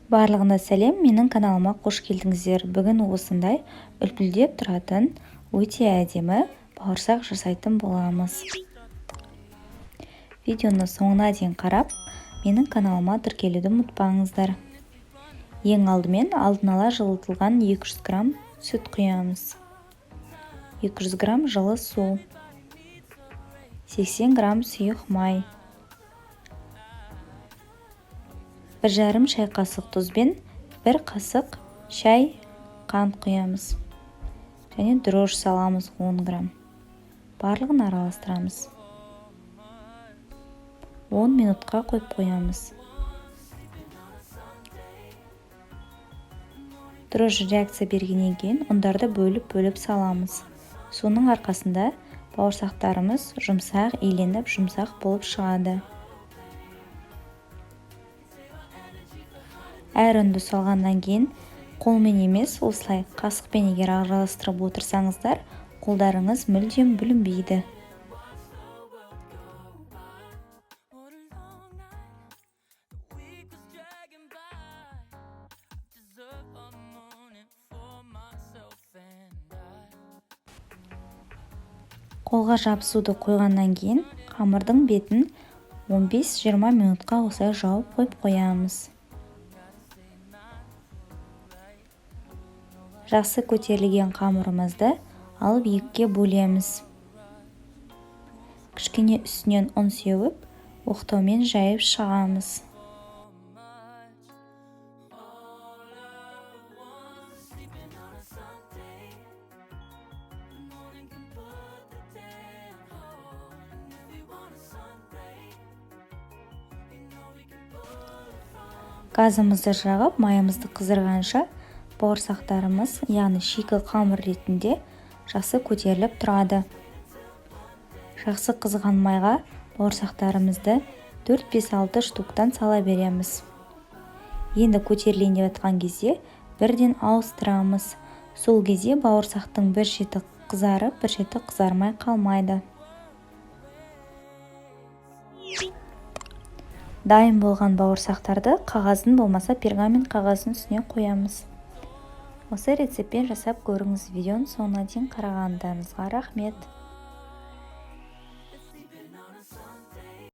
Барлығына сәлем, менің каналыма қош келдіңіздер. Бүгін осындай үлпілдеп тұратын, өте әдемі бауырсақ жасайтын боламыз. Видеоны соңына дейін қарап, менің каналыма тіркелуді ұмытпаңыздар. Ең алдымен алдын ала жылытылған 200 грамм сүт құямыз. 200 грамм жылы су, 80 грамм сұйық май, 1,5 шай қасық тұзбен 1 қасық шай қант құямыз. Және дрожж саламыз 10 грамм. Барлығын араластырамыз. 10 минутқа қойып қоямыз. Дрожж реакция бергеннен кейін ұндарды бөліп саламыз. Соның арқасында бауырсақтарымыз жұмсақ иленіп, жұмсақ болып шығады. Әр үнді салғаннан кейін қолмен емес, осылай қасықпен егер араластырып отырсаңыздар, қолдарыңыз мүлдем бүлінбейді. Қолға жабысуды қойғаннан кейін қамырдың бетін 15-20 минутқа осылай жауып қойып қоямыз. Жақсы көтерілген қамырымызды алып екіге бөлеміз. Кішкене үстінен ұн сеуіп, оқтаумен жайып шығамыз. Газымызды жағып, майымызды қыздырғанша бауырсақтарымыз, яғни шикі қамыр ретінде жақсы көтеріліп тұрады. Жақсы қызған майға бауырсақтарымызды 4-5-6 штуктан сала береміз. Енді көтерілейін деп жатқан кезде бірден ауыстырамыз. Сол кезде бауырсақтың бір шеті қызарып, бір шеті қызармай қалмайды. Дайын болған бауырсақтарды қағаздың болмаса пергамент қағаздың үстіне қоямыз. Осы рецептпен жасап көріңіз. Видеоны соңына дейін қарағандарыңызға рахмет.